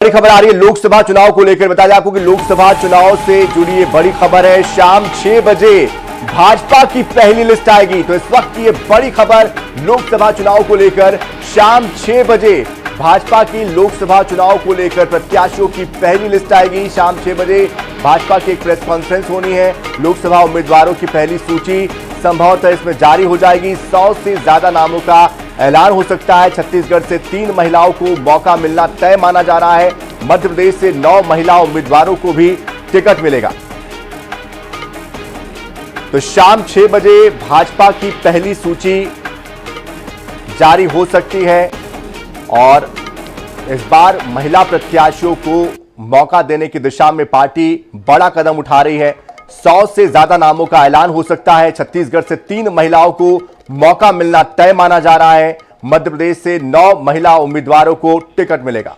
बड़ी खबर आ रही है लोकसभा चुनाव को लेकर। बता दें आपको कि लोकसभा चुनाव से जुड़ी ये बड़ी खबर है। शाम 6 बजे भाजपा की पहली लिस्ट आएगी। तो इस वक्त की ये बड़ी खबर लोकसभा चुनाव को लेकर। शाम 6 बजे भाजपा की लोकसभा चुनाव को लेकर प्रत्याशियों की पहली लिस्ट आएगी। शाम 6 बजे भाजपा की एक प्रेस कॉन्फ्रेंस होनी है। लोकसभा उम्मीदवारों की पहली सूची संभवतः इसमें जारी हो जाएगी। 100 से ज्यादा नामों का ऐलान हो सकता है। छत्तीसगढ़ से 3 महिलाओं को मौका मिलना तय माना जा रहा है। मध्य प्रदेश से 9 महिला उम्मीदवारों को भी टिकट मिलेगा। तो शाम 6 बजे भाजपा की पहली सूची जारी हो सकती है और इस बार महिला प्रत्याशियों को मौका देने की दिशा में पार्टी बड़ा कदम उठा रही है। 100 से ज्यादा नामों का ऐलान हो सकता है। छत्तीसगढ़ से 3 महिलाओं को मौका मिलना तय माना जा रहा है। मध्य प्रदेश से 9 महिला उम्मीदवारों को टिकट मिलेगा।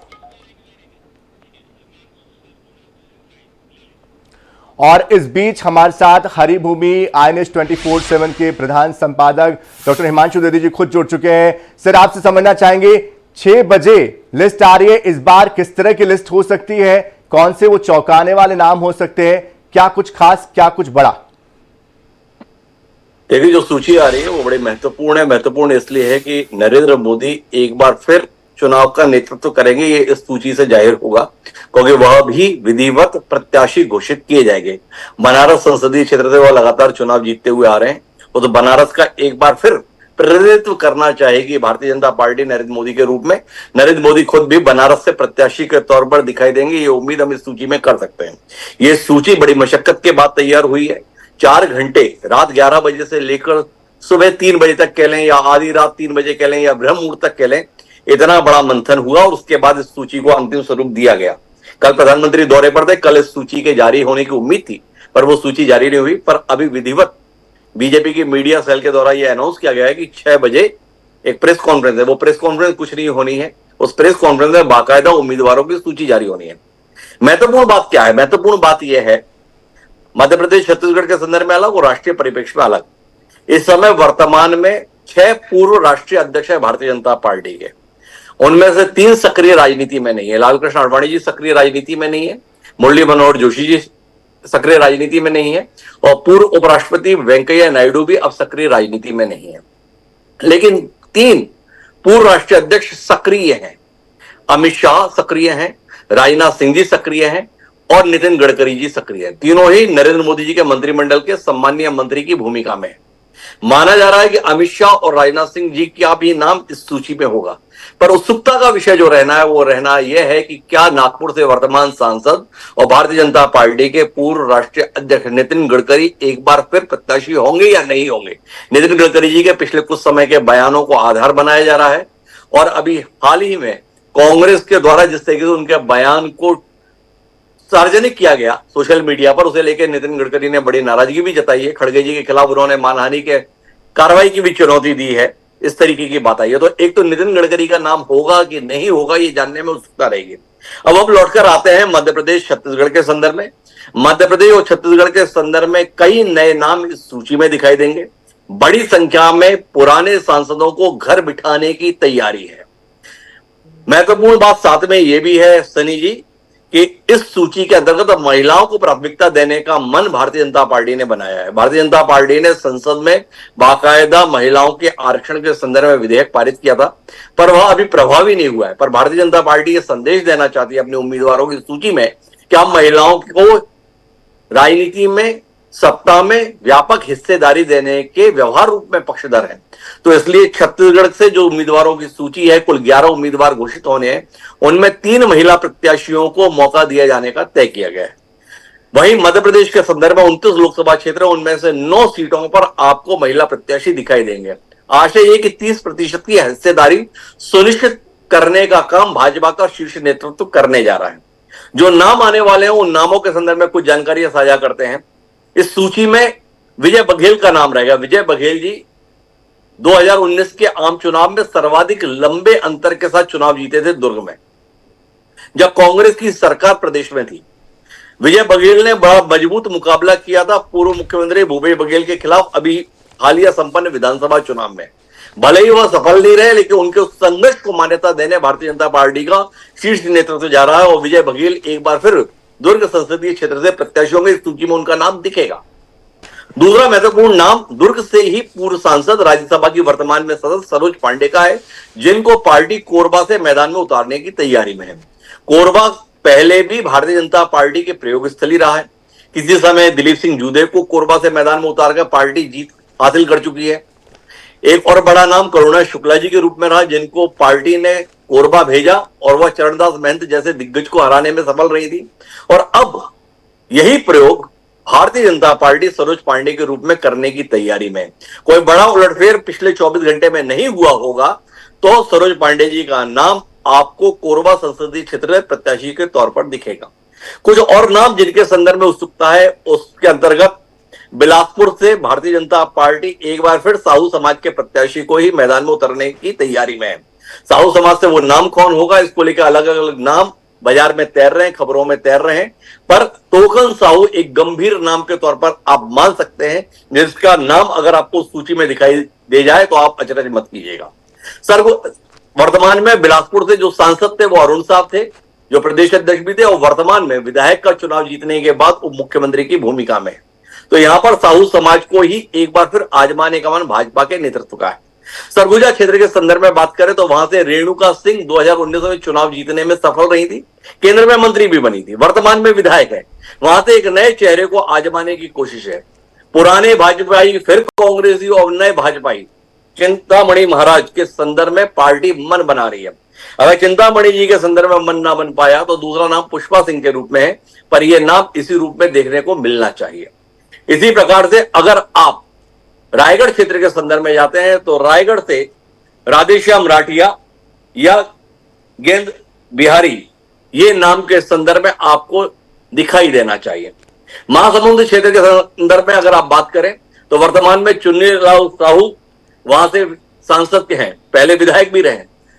और इस बीच हमारे साथ हरिभूमि INS 24/7 के प्रधान संपादक डॉक्टर हिमांशु द्विवेदी जी खुद जुड़ चुके हैं। सर, आपसे समझना चाहेंगे 6 बजे लिस्ट आ रही है, इस बार किस तरह की लिस्ट हो सकती है? कौन से वो चौंकाने वाले नाम हो सकते हैं? क्या कुछ खास, क्या कुछ बड़ा? देखिए, जो सूची आ रही है वो बड़ी महत्वपूर्ण है। महत्वपूर्ण इसलिए है कि नरेंद्र मोदी एक बार फिर चुनाव का नेतृत्व करेंगे, ये इस सूची से जाहिर होगा, क्योंकि वह भी विधिवत प्रत्याशी घोषित किए जाएंगे। बनारस संसदीय क्षेत्र से वह लगातार चुनाव जीतते हुए आ रहे हैं। वो तो बनारस का एक बार फिर प्रतिनिधित्व करना चाहेगी भारतीय जनता पार्टी नरेंद्र मोदी के रूप में। नरेंद्र मोदी खुद भी बनारस से प्रत्याशी के तौर पर दिखाई देंगे, ये उम्मीद हम इस सूची में कर सकते हैं। ये सूची बड़ी मशक्कत के बाद तैयार हुई है। 4 घंटे, रात 11 बजे से लेकर सुबह 3 बजे तक कह लें, या आधी रात 3 बजे कह लें, या ब्रह्म मुहूर्त तक कह लें, इतना बड़ा मंथन हुआ और उसके बाद इस सूची को अंतिम स्वरूप दिया गया। कल प्रधानमंत्री दौरे पर थे, कल इस सूची के जारी होने की उम्मीद थी, पर वो सूची जारी नहीं हुई। पर अभी विधिवत बीजेपी की मीडिया सेल के द्वारा यह अनाउंस किया गया है कि 6 बजे एक प्रेस कॉन्फ्रेंस है। वो प्रेस कॉन्फ्रेंस कुछ नहीं होनी है, उस प्रेस कॉन्फ्रेंस में बाकायदा उम्मीदवारों की सूची जारी होनी है। महत्वपूर्ण बात क्या है? महत्वपूर्ण बात यह है, मध्य प्रदेश छत्तीसगढ़ के संदर्भ में अलग और राष्ट्रीय परिप्रेक्ष्य में अलग। इस समय वर्तमान में 6 पूर्व राष्ट्रीय अध्यक्ष है भारतीय जनता पार्टी के। उनमें से 3 सक्रिय राजनीति में नहीं है। लालकृष्ण आडवाणी जी सक्रिय राजनीति में नहीं है, मुरली मनोहर जोशी जी सक्रिय राजनीति में नहीं है, और पूर्व उपराष्ट्रपति वेंकैया नायडू भी अब सक्रिय राजनीति में नहीं है। लेकिन 3 पूर्व राष्ट्रीय अध्यक्ष सक्रिय हैं। अमित शाह सक्रिय हैं, राजनाथ सिंह जी सक्रिय हैं और नितिन गडकरी जी सक्रिय हैं। तीनों ही नरेंद्र मोदी जी के मंत्रिमंडल के सम्मानीय मंत्री की भूमिका में है। माना जा रहा है कि अमित शाह और राजनाथ सिंह जी का भी नाम इस सूची में होगा, पर उत्सुकता का विषय जो रहना है वो रहना यह है कि क्या नागपुर से वर्तमान सांसद और भारतीय जनता पार्टी के पूर्व राष्ट्रीय अध्यक्ष नितिन गडकरी एक बार फिर प्रत्याशी होंगे या नहीं होंगे। नितिन गडकरी जी के पिछले कुछ समय के बयानों को आधार बनाया जा रहा है और अभी हाल ही में कांग्रेस के द्वारा जिस तरीके से उनके बयान को सार्वजनिक किया गया सोशल मीडिया पर, उसे लेकर नितिन गडकरी ने बड़ी नाराजगी भी जताई है। खड़गे जी के खिलाफ उन्होंने मानहानि के कार्रवाई की भी चुनौती दी है। इस तरीके की बात आई है। तो एक तो नितिन गडकरी का नाम होगा कि नहीं होगा, ये जानने में उत्सुकता रहेगी। अब हम लौटकर आते हैं मध्य प्रदेश छत्तीसगढ़ के संदर्भ में। मध्य प्रदेश और छत्तीसगढ़ के संदर्भ में कई नए नाम इस सूची में दिखाई देंगे। बड़ी संख्या में पुराने सांसदों को घर बिठाने की तैयारी है। महत्वपूर्ण बात साथ में यह भी है सनी जी कि इस सूची के अंतर्गत महिलाओं को प्राथमिकता देने का मन भारतीय जनता पार्टी ने बनाया है। भारतीय जनता पार्टी ने संसद में बाकायदा महिलाओं के आरक्षण के संदर्भ में विधेयक पारित किया था, पर वह अभी प्रभावी नहीं हुआ है। पर भारतीय जनता पार्टी ये संदेश देना चाहती है अपने उम्मीदवारों की सूची में कि हम महिलाओं को राजनीति में, सत्ता में व्यापक हिस्सेदारी देने के व्यवहार रूप में पक्षधर हैं। तो इसलिए छत्तीसगढ़ से जो उम्मीदवारों की सूची है, कुल 11 उम्मीदवार घोषित होने हैं, उनमें 3 महिला प्रत्याशियों को मौका दिया जाने का तय किया गया है। वहीं मध्य प्रदेश के संदर्भ में 29 लोकसभा क्षेत्र, उनमें से 9 सीटों पर आपको महिला प्रत्याशी दिखाई देंगे। आशय ये कि 30% की हिस्सेदारी सुनिश्चित करने का काम भाजपा का शीर्ष नेतृत्व करने जा रहा है। जो नाम आने वाले हैं उन नामों के संदर्भ में कुछ जानकारियां साझा करते हैं। इस सूची में विजय बघेल का नाम रहेगा। विजय बघेल जी 2019 के आम चुनाव में सर्वाधिक लंबे अंतर के साथ चुनाव जीते थे दुर्ग में, जब कांग्रेस की सरकार प्रदेश में थी। विजय बघेल ने बड़ा मजबूत मुकाबला किया था पूर्व मुख्यमंत्री भूपेश बघेल के खिलाफ अभी हालिया संपन्न विधानसभा चुनाव में। भले ही वह सफल नहीं रहे, लेकिन उनके उस संघर्ष को मान्यता देने भारतीय जनता पार्टी का शीर्ष नेतृत्व जा रहा है और विजय बघेल एक बार फिर दुर्ग संसदीय क्षेत्र से प्रत्याशियों की सूची में उनका नाम दिखेगा। दूसरा महत्वपूर्ण नाम दुर्ग से ही पूर्व सांसद, राज्यसभा की वर्तमान में सदस्य सरोज पांडे का है, जिनको पार्टी कोरबा से मैदान में उतारने की तैयारी में है। कोरबा पहले भी भारतीय जनता पार्टी के प्रयोग स्थली रहा है। किसी समय दिलीप सिंह जूदे को कोरबा से मैदान में उतारकर पार्टी जीत हासिल कर चुकी है। एक और बड़ा नाम करुणा शुक्ला जी के रूप में रहा, जिनको पार्टी ने कोरबा भेजा और वह चरणदास महंत जैसे दिग्गज को हराने में सफल रही थी। और अब यही प्रयोग भारतीय जनता पार्टी सरोज पांडे के रूप में करने की तैयारी में। कोई बड़ा उलटफेर पिछले 24 घंटे में नहीं हुआ होगा तो सरोज पांडे जी का नाम आपको कोरबा संसदीय क्षेत्र में प्रत्याशी के तौर पर दिखेगा। कुछ और नाम जिनके संदर्भ में उत्सुकता है, उसके अंतर्गत बिलासपुर से भारतीय जनता पार्टी एक बार फिर साहू समाज के प्रत्याशी को ही मैदान में उतरने की तैयारी में है। साहू समाज से वो नाम कौन होगा, इसको लेकर अलग अलग नाम बाजार में तैर रहे हैं, खबरों में तैर रहे हैं, पर टोकन साहू एक गंभीर नाम के तौर पर आप मान सकते हैं, जिसका नाम अगर आपको सूची में दिखाई दे जाए तो आप अचरज मत कीजिएगा। सर, वर्तमान में बिलासपुर से जो सांसद थे वो अरुण साहब थे, जो प्रदेश अध्यक्ष भी थे और वर्तमान में विधायक का चुनाव जीतने के बाद उप मुख्यमंत्री की भूमिका में। तो यहां पर साहू समाज को ही एक बार फिर आजमाने का मन भाजपा के नेतृत्व का है। सरगुजा क्षेत्र के संदर्भ में बात करें तो वहां से रेणुका सिंह 2019 में चुनाव जीतने में सफल रही थी, केंद्र में मंत्री भी बनी थी, वर्तमान में विधायक है। वहां से एक नए चेहरे को आजमाने की कोशिश है। पुराने भाजपाई फिर कांग्रेसी और नए भाजपाई चिंतामणि महाराज के संदर्भ में पार्टी मन बना रही है। अगर चिंतामणि जी के संदर्भ में मन ना बन पाया तो दूसरा नाम पुष्पा सिंह के रूप में है, पर यह नाम इसी रूप में देखने को मिलना चाहिए। इसी प्रकार से अगर आप रायगढ़ क्षेत्र के संदर्भ में जाते हैं तो रायगढ़ से राधेश्याम राठिया या गेंद बिहारी, ये नाम के संदर्भ में आपको दिखाई देना चाहिए। महासमुंद क्षेत्र के संदर्भ में अगर आप बात करें तो वर्तमान में चुन्नीलाल साहू वहां से सांसद के हैं, पहले विधायक भी रहे,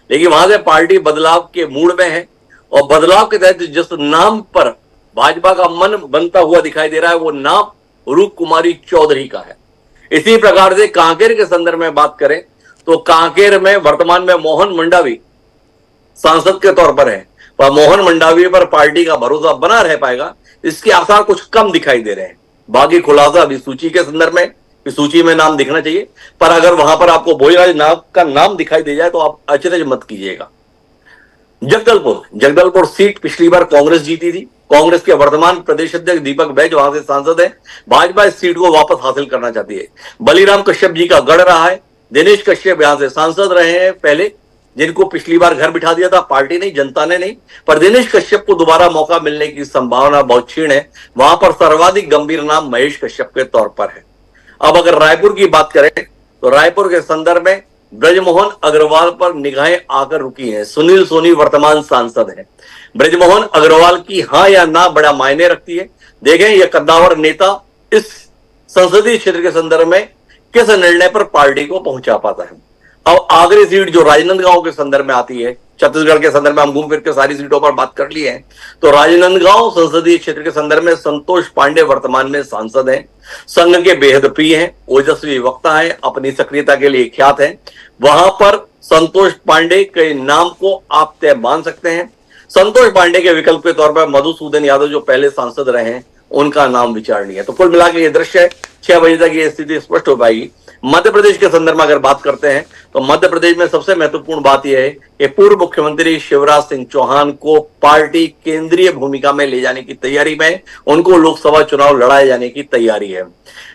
लेकिन वहां से पार्टी बदलाव के मूड में है और बदलाव के तहत जिस नाम पर भाजपा का मन बनता हुआ दिखाई दे रहा है वो नाम रूप कुमारी चौधरी का है। इसी प्रकार से कांकेर के संदर्भ में बात करें तो कांकेर में वर्तमान में मोहन मंडावी सांसद के तौर पर है, पर मोहन मंडावी पर पार्टी का भरोसा बना रह पाएगा, इसके आसार कुछ कम दिखाई दे रहे हैं। बाकी खुलासा अभी सूची के संदर्भ में, सूची में नाम दिखना चाहिए, पर अगर वहां पर आपको भोजराज नाग का नाम दिखाई दे जाए तो आप अचरज मत कीजिएगा। जगदलपुर सीट पिछली बार कांग्रेस जीती थी। कांग्रेस के वर्तमान प्रदेश अध्यक्ष दीपक बैज वहां से सांसद है। भाजपा इस सीट को वापस हासिल करना चाहती है। बलीराम कश्यप जी का गढ़ रहा है। दिनेश कश्यप यहां से सांसद रहे हैं पहले, जिनको पिछली बार घर बिठा दिया था पार्टी नहीं, जनता ने नहीं, पर दिनेश कश्यप को दोबारा मौका मिलने की संभावना बहुत क्षीण है। वहां पर सर्वाधिक गंभीर नाम महेश कश्यप के तौर पर है। अब अगर रायपुर की बात करें तो रायपुर के संदर्भ में ब्रजमोहन अग्रवाल पर निगाहें आकर रुकी हैं। सुनील सोनी वर्तमान सांसद है। ब्रजमोहन अग्रवाल की हाँ या ना बड़ा मायने रखती है। देखें यह कद्दावर नेता इस संसदीय क्षेत्र के संदर्भ में किस निर्णय पर पार्टी को पहुंचा पाता है। अब आगरी सीट जो राजनांदगांव के संदर्भ में आती है, छत्तीसगढ़ के संदर्भ में हम घूम फिर के सारी सीटों पर बात कर ली है, तो राजनांदगांव संसदीय क्षेत्र के संदर्भ में संतोष पांडे वर्तमान में सांसद हैं। संघ के बेहद प्रिय हैं, ओजस्वी वक्ता हैं, अपनी सक्रियता के लिए ख्यात हैं। वहां पर संतोष पांडे के नाम को आप तय मान सकते हैं। संतोष पांडे के विकल्प के तौर पर मधुसूदन यादव जो पहले सांसद रहे हैं उनका नाम विचारणीय है। तो कुल मिलाकर ये दृश्य है, 6 बजे तक ये स्थिति स्पष्ट हो पाएगी। मध्य प्रदेश के संदर्भ में अगर बात करते हैं तो मध्य प्रदेश में सबसे महत्वपूर्ण बात यह है कि पूर्व मुख्यमंत्री शिवराज सिंह चौहान को पार्टी केंद्रीय भूमिका में ले जाने की तैयारी में, उनको लोकसभा चुनाव लड़ाए जाने की तैयारी है।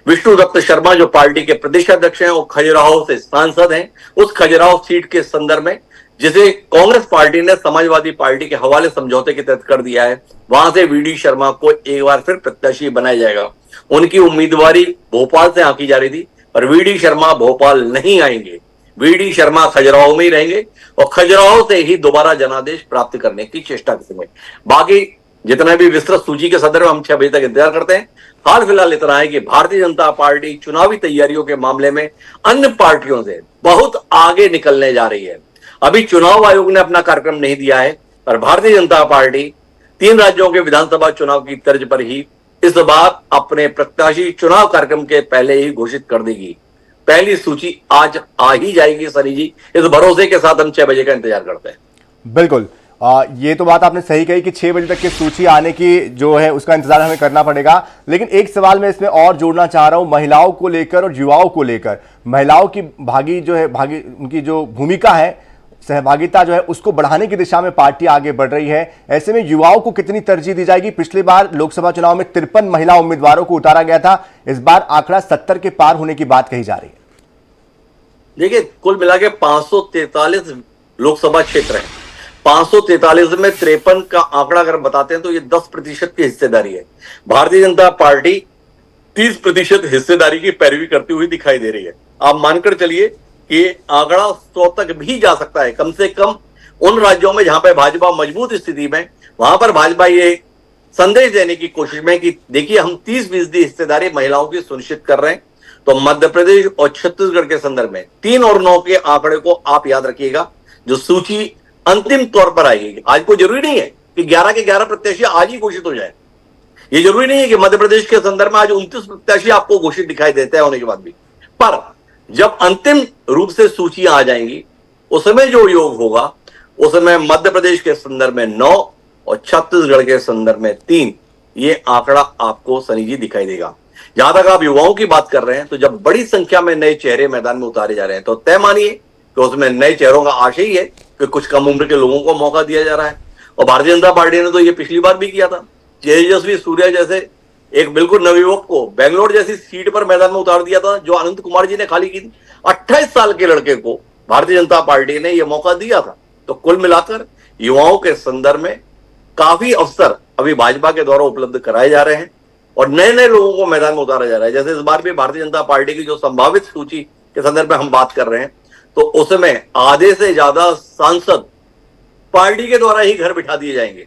विष्णु दत्त शर्मा जो पार्टी के प्रदेश अध्यक्ष हैं, वो खजुराहो से सांसद हैं। उस खजुराहो सीट के संदर्भ में जिसे कांग्रेस पार्टी ने समाजवादी पार्टी के हवाले समझौते के तहत कर दिया है, वहां से वीडी शर्मा को एक बार फिर प्रत्याशी बनाया जाएगा। उनकी उम्मीदवारी भोपाल से आंकी जा रही थी, पर वीडी शर्मा भोपाल नहीं आएंगे। वीडी शर्मा खजुराहो में ही रहेंगे और खजुराहो से ही दोबारा जनादेश प्राप्त करने की चेष्टा करेंगे। बाकी जितना भी विस्तृत सूची के संदर्भ में हम 6 बजे तक इंतजार करते हैं। हाल फिलहाल इतना है कि भारतीय जनता पार्टी चुनावी तैयारियों के मामले में अन्य पार्टियों से बहुत आगे निकलने जा रही है। अभी चुनाव आयोग ने अपना कार्यक्रम नहीं दिया है, पर भारतीय जनता पार्टी 3 राज्यों के विधानसभा चुनाव की तर्ज पर ही इस बार अपने प्रत्याशी चुनाव कार्यक्रम के पहले ही घोषित कर देगी। पहली सूची आज आ ही जाएगी सनी जी, इस भरोसे के साथ हम 6 बजे का इंतजार करते हैं। बिल्कुल। ये तो बात आपने सही कही कि 6 बजे तक की सूची आने की जो है उसका इंतजार हमें करना पड़ेगा। लेकिन एक सवाल मैं इसमें और जोड़ना चाह रहा हूं, महिलाओं को लेकर और युवाओं को लेकर। महिलाओं की उनकी जो भूमिका है, सहभागिता जो है उसको बढ़ाने की दिशा में पार्टी आगे बढ़ रही है। ऐसे में युवाओं को कितनी तरजीह दी जाएगी? पिछली बार लोकसभा चुनाव में 53 महिला उम्मीदवारों को उतारा गया था, इस बार आंकड़ा 70 के पार होने की बात कही जा रही है। देखिए, कुल मिला के 543 लोकसभा क्षेत्र है। 543 में 53 का आंकड़ा अगर बताते हैं तो ये 10% की हिस्सेदारी है। भारतीय जनता पार्टी 30% हिस्सेदारी की पैरवी करती हुई दिखाई दे रही है। आप मानकर चलिए कि आंकड़ा 100 तक भी जा सकता है। कम से कम उन राज्यों में जहां पर भाजपा मजबूत स्थिति में, वहां पर भाजपा ये संदेश देने की कोशिश में कि देखिए हम 30% हिस्सेदारी महिलाओं की सुनिश्चित कर रहे हैं। तो मध्य प्रदेश और छत्तीसगढ़ के संदर्भ में 3 और 9 के आंकड़े को आप याद रखिएगा। जो सूची अंतिम तौर पर आएगी, आज को जरूरी नहीं है कि 11 के 11 प्रत्याशी आज ही घोषित हो जाए। ये जरूरी नहीं है कि मध्य प्रदेश के संदर्भ में आज 29 प्रत्याशी आपको घोषित दिखाई देते हैं होने के बाद भी, पर जब अंतिम रूप से सूची आ जाएंगी उसमें जो योग होगा, उसमें मध्य प्रदेश के संदर्भ में 9 और छत्तीसगढ़ के संदर्भ में 3, ये आंकड़ा आपको सनी जी दिखाई देगा। जहां तक आप युवाओं की बात कर रहे हैं, तो जब बड़ी संख्या में नए चेहरे मैदान में उतारे जा रहे हैं तो तय मानिए कि उसमें नए चेहरों का आशय ही है कि कुछ कम उम्र के लोगों को मौका दिया जा रहा है। और भारतीय जनता पार्टी ने तो ये पिछली बार भी किया था। तेजस्वी सूर्या जैसे एक बिल्कुल नवयुवक को बेंगलोर जैसी सीट पर मैदान में उतार दिया था, जो अनंत कुमार जी ने खाली की थी। 28 साल के लड़के को भारतीय जनता पार्टी ने यह मौका दिया था। तो कुल मिलाकर युवाओं के संदर्भ में काफी अवसर अभी भाजपा के द्वारा उपलब्ध कराए जा रहे हैं और नए नए लोगों को मैदान में उतारा जा रहा है। जैसे इस बार भी भारतीय जनता पार्टी की जो संभावित सूची के संदर्भ में हम बात कर रहे हैं, तो उसमें आधे से ज्यादा सांसद पार्टी के द्वारा ही घर बिठा दिए जाएंगे।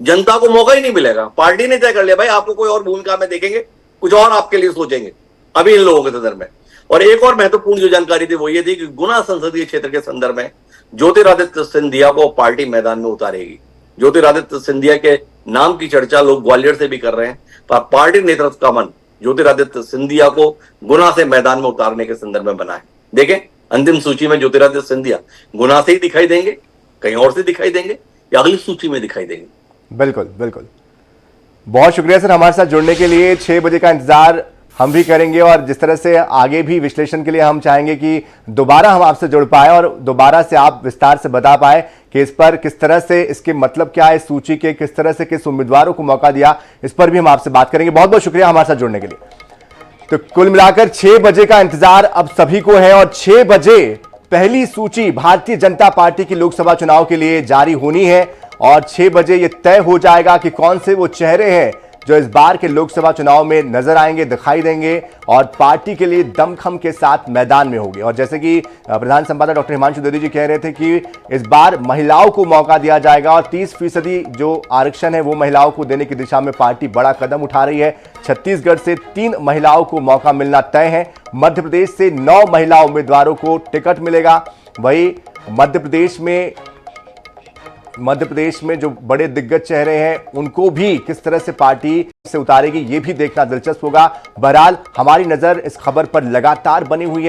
जनता को मौका ही नहीं मिलेगा। पार्टी ने तय कर लिया भाई आपको कोई और भूमिका में देखेंगे, कुछ और आपके लिए सोचेंगे अभी इन लोगों के संदर्भ में। और एक और महत्वपूर्ण जो जानकारी थी वो ये थी कि गुना संसदीय क्षेत्र के संदर्भ में ज्योतिरादित्य सिंधिया को पार्टी मैदान में उतारेगी। ज्योतिरादित्य सिंधिया के नाम की चर्चा लोग ग्वालियर से भी कर रहे हैं, पर पार्टी नेतृत्व का मन ज्योतिरादित्य सिंधिया को गुना से मैदान में उतारने के संदर्भ में बना है। देखें, अंतिम सूची में ज्योतिरादित्य सिंधिया गुना से ही दिखाई देंगे, कहीं और से दिखाई देंगे, या अगली सूची में दिखाई देंगे। बिल्कुल बिल्कुल। बहुत शुक्रिया सर हमारे साथ जुड़ने के लिए। 6 बजे का इंतजार हम भी करेंगे और जिस तरह से आगे भी विश्लेषण के लिए हम चाहेंगे कि दोबारा हम आपसे जुड़ पाए और दोबारा से आप विस्तार से बता पाए कि इस पर किस तरह से, इसके मतलब क्या है, सूची के किस तरह से किस उम्मीदवारों को मौका दिया, इस पर भी हम आपसे बात करेंगे। बहुत बहुत शुक्रिया हमारे साथ जुड़ने के लिए। तो कुल मिलाकर 6 बजे का इंतजार अब सभी को है और 6 बजे पहली सूची भारतीय जनता पार्टी की लोकसभा चुनाव के लिए जारी होनी है और 6 बजे यह तय हो जाएगा कि कौन से वो चेहरे हैं जो इस बार के लोकसभा चुनाव में नजर आएंगे, दिखाई देंगे और पार्टी के लिए दमखम के साथ मैदान में होंगे। और जैसे कि प्रधान संपादक डॉक्टर हिमांशु द्विवेदी जी कह रहे थे कि इस बार महिलाओं को मौका दिया जाएगा और 30% जो आरक्षण है वो महिलाओं को देने की दिशा में पार्टी बड़ा कदम उठा रही है। छत्तीसगढ़ से 3 महिलाओं को मौका मिलना तय है। मध्य प्रदेश से 9 महिला उम्मीदवारों को टिकट मिलेगा। वही मध्य प्रदेश में जो बड़े दिग्गज चेहरे हैं उनको भी किस तरह से पार्टी से उतारेगी, ये भी देखना दिलचस्प होगा। बहरहाल हमारी नजर इस खबर पर लगातार बनी हुई है।